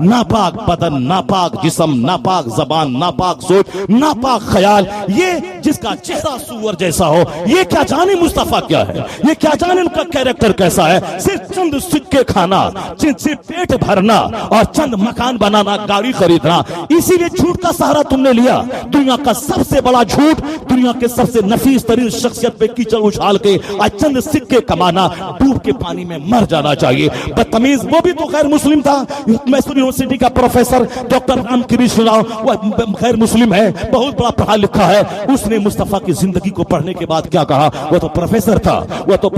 नापाक बदन, नापाक जिस्म, नापाक जबान, नापाक सोच, नापाक ख्याल, ये जिसका चेहरा सूअर जैसा हो, ये क्या जाने मुस्तफा क्या है, ये क्या जाने उनका कैरेक्टर कैसा है। सिर्फ चंद सिक्के खाना, सिर्फ पेट भरना और चंद मकान बनाना, गाड़ी खरीदना, इसीलिए झूठ का सहारा तुमने लिया। दुनिया का सबसे बड़ा झूठ, दुनिया के सबसे नफीस तरीन शख्सियत पे कीचड़ उछाल के आज चंद सिक्के कमाना, डूब के पानी में मर जाना चाहिए। बदतमीज, वो भी तो गैर मुस्लिम था। मैसूर यूनिवर्सिटी का प्रोफेसर डॉक्टर रामकृष्ण राव, वो गैर मुस्लिम है, बहुत बड़ा पढ़ा लिखा है। उसने मुस्तफा की जिंदगी को पढ़ने के बाद क्या कहा, वो तो प्रोफेसर था, वो तो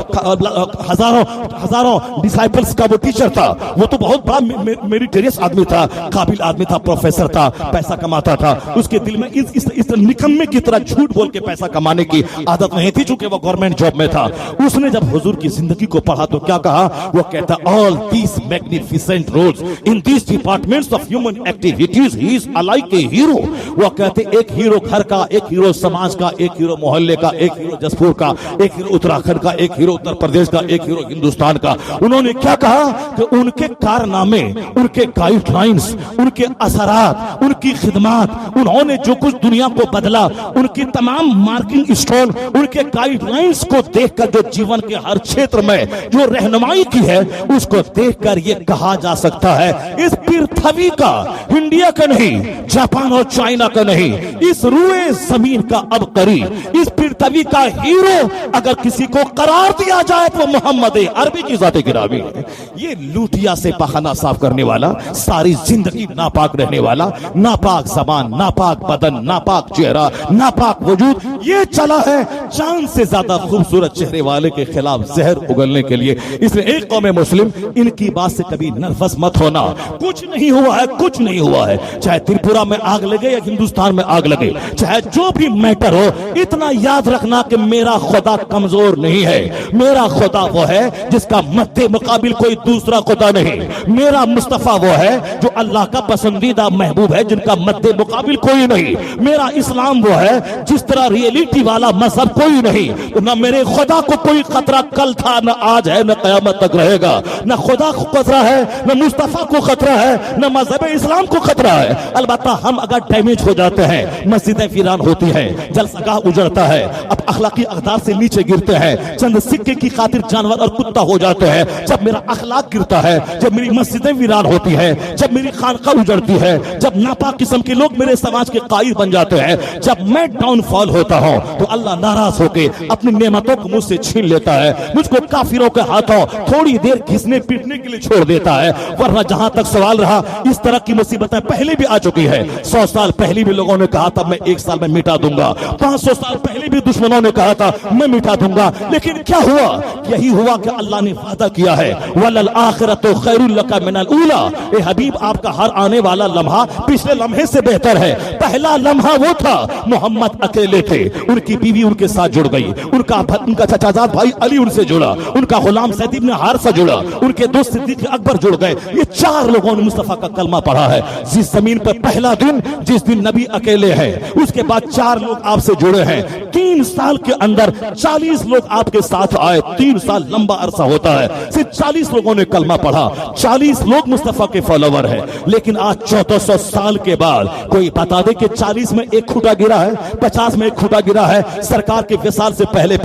हजारों डिसाइपल्स का वो टीचर था, वो तो बहुत बड़ा मेरिटोरियस आदमी था, काबिल आदमी था, प्रोफेसर था, पैसा कमाता था। उसके दिल में इस निकम्मे की तरह झूठ बोल के पैसा कमाने की आदत नहीं थी, चूंकि वो गवर्नमेंट जॉब में था। उसने जब हुजूर की जिंदगी को पढ़ा तो क्या कहा, वो कहता all these magnificent roles in these departments of human activities he is like a hero. वो कहते एक हीरो घर का, एक हीरो समाज का, एक हीरो मोहल्ले का, एक हीरो जसपुर का, एक हीरो उत्तराखंड का, एक हीरो उत्तर प्रदेश का, एक हीरो हिंदुस्तान का। उन्होंने क्या कहा कि उनके कारनामे, उनके गाइडलाइंस, उनके असरात, उनकी खिदमत, उन्होंने जो कुछ दुनिया को बदला, उनकी तमाम मार्किंग स्टोन, उनके गाइडलाइंस को देखकर जो जीवन के हर क्षेत्र में जो रहनुमाई की है, उसको देखकर यह कहा जा सकता है इस पृथ्वी का, इंडिया का नहीं, जापान और चाइना का नहीं, इस रुए जमीन का अबकरी, इस पृथ्वी का हीरो अगर किसी को करार दिया जाए तो मोहम्मद अरबी की जाते गिरावी है। ये लूटिया से पखाना साफ करने वाला, सारी जिंदगी नापाक रहने वाला, नापाक जबान, नापाक बदन, नापाक चेहरा, नापाक वजूद, ये चला है चांद से ज्यादा खूबसूरत चेहरे वाले के खिलाफ जहर उगलने के लिए। इसलिए एक कौम मुस्लिम, इनकी बात से कभी नर्वस मत होना। कुछ नहीं हुआ है, कुछ नहीं हुआ है, चाहे त्रिपुरा में आग लगे या हिंदुस्तान में आग लगे, चाहे जो भी मैटर हो, इतना याद रखना कि मेरा खुदा कमजोर नहीं है। मेरा खुदा वो है जिसका मद्दे मुकाबिल कोई दूसरा खुदा नहीं। मेरा मुस्तफा वो है जो अल्लाह का पसंदीदा महबूब है, जिनका मद्दे मुकाबिल कोई नहीं। मेरा इस्लाम वो है जिस तरह रियलिटी वाला मजहब कोई नहीं। तो न मेरे खुदा को कोई खतरा कल था, न आज है, न कयामत तक रहेगा। न खुदा को खतरा है, न मुस्तफा को खतरा है, न मजहब इस्लाम को खतरा है। अलबत्ता हम अगर डैमेज हो जाते हैं, मस्जिदें वीरान होती हैं, जलसगाह उजड़ता है, अब अखलाकी अकदार से नीचे गिरते हैं, चंद सिक्के की खातिर जानवर और कुत्ता हो जाते हैं, जब मेरा अखलाक गिरता है, जब मेरी मस्जिदें वीरान होती है, जब मेरी खानका उजड़ती है, जब नापाक किस्म के लोग मेरे समाज के कायल बन जाते हैं, जब मैं डाउनफॉल होता हूं, तो अल्लाह नाराज होके अपनी नेमतों को मुझसे छीन लेता है, मुझको काफिरों के हाथों थोड़ी देर घिसने पीटने के लिए छोड़ देता है। वरना जहां तक सवाल रहा, इस तरह की मुसीबतें पहले भी आ चुकी है। 100 साल पहले भी लोगों ने कहा था मैं 1 साल में मिटा दूंगा, 500 साल पहले भी दुश्मनों ने कहा था मैं मिटा दूंगा, लेकिन क्या हुआ? यही हुआ कि अल्लाह ने वादा किया है वलल आखिरतु खैरुल लका मिनल ऊला। ए हबीब, आपका हर आने वाला लम्हा पिछले लम्हे से बेहतर है। पहला लम्हा वो था, मोहम्मद अकेले थे, उनकी बीवी उनके साथ जुड़ गई, उनका चचाजाद भाई अली उनसे जुड़ा, उनका गुलाम सैद इब्न हारिसा जुड़ा, उनके दोस्त सिद्दीक अकबर जुड़ गए। ये 4 लोगों ने मुस्तफा का कलमा पढ़ा है। जिस जमीन पर पहला दिन, जिस दिन नबी अकेले हैं, उसके बाद 4 लोग आपसे जुड़े हैं। 3 साल के अंदर 40 लोग आपके साथ आए। 3 साल लंबा अरसा होता है, सिर्फ 40 लोगों ने कलमा पढ़ा, 40 लोग मुस्तफा के फॉलोवर हैं। लेकिन आज 1400 साल के बाद कोई बता दे कि 40 में एक खूंटा गिरा है, 50 में एक खूंटा गिरा है। सरकार के विसाल से पहले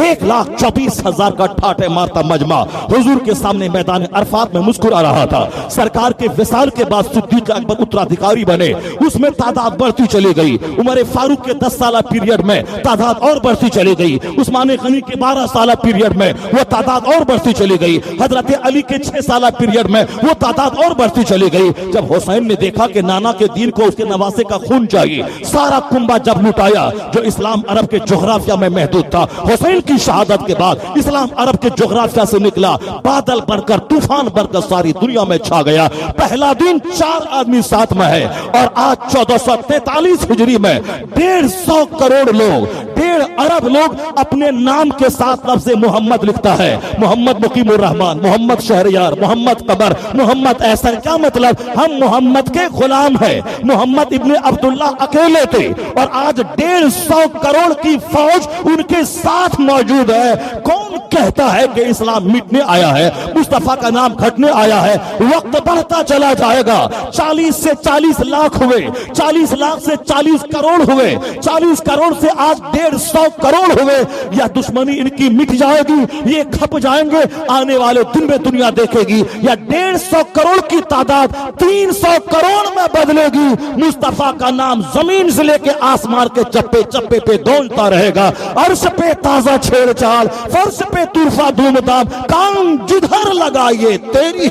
1,24,000 का ठाटे मारता मजमा हुजूर के सामने मैदान अरफात में मुस्कुरा रहा था। सरकार के विसाल के बाद सिद्दीक अकबर उत्तराधिकारी बने, उसमें तादाद बढ़ती चली गई। उमर फारूक के 10 साल पीरियड में तादाद और बढ़ती चली गई। उस्मान गनी के 12 साल पीरियड में वो तादाद और बढ़ती चली गई। हजरत अली के 6 साल पीरियड में वो तादाद और बढ़ती चली गई। जब हुसैन ने देखा कि नाना के दीन को उसके नवासे का खून चाहिए, सारा कुंबा जब लुटाया जो इस्लाम अरब के जोग्राफिया में महदूद था। हुसैन की शहादत के बाद इस्लाम अरब के जोग्राफिया से निकला, बादल बनकर, तूफान बनकर सारी दुनिया में छा गया। पहला दिन 4 आदमी साथ में है, और आज 1443 हिजरी में 150 करोड़ लोग 1.5 अरब लोग अपने नाम के साथ लफ्ज़ मोहम्मद लिखता है। मोहम्मद मुकीमुर रहमान, मोहम्मद शहरयार, मोहम्मद कबर, मोहम्मद ऐसा। क्या मतलब? हम मोहम्मद के गुलाम हैं। मोहम्मद इब्ने अब्दुल्ला अकेले थे और आज 150 करोड़ की फौज उनके साथ मौजूद है। कौन कहता है कि इस्लाम मिटने आया है, मुस्तफा का नाम घटने आया है? वक्त बढ़ता चला जाएगा। 40 से 40 लाख हुए, 40 लाख से 40 करोड़ हुए, 40 करोड़ से आज 150 करोड़ हुए। या दुश्मनी इनकी मिट जाएगी, ये खप जाएंगे, आने वाले दिन में दुनिया देखेगी। या 150 करोड़ की तादाद 300 करोड़ में बदलेगी। मुस्तफा का नाम जमीन से लेके आसमान के चप्पे चप्पे पे दौड़ता रहेगा। अर्श पे ताजा छेड़छाड़, फर्श पे तुरफा धूमधाम, काम जिधर लगाइए तेरी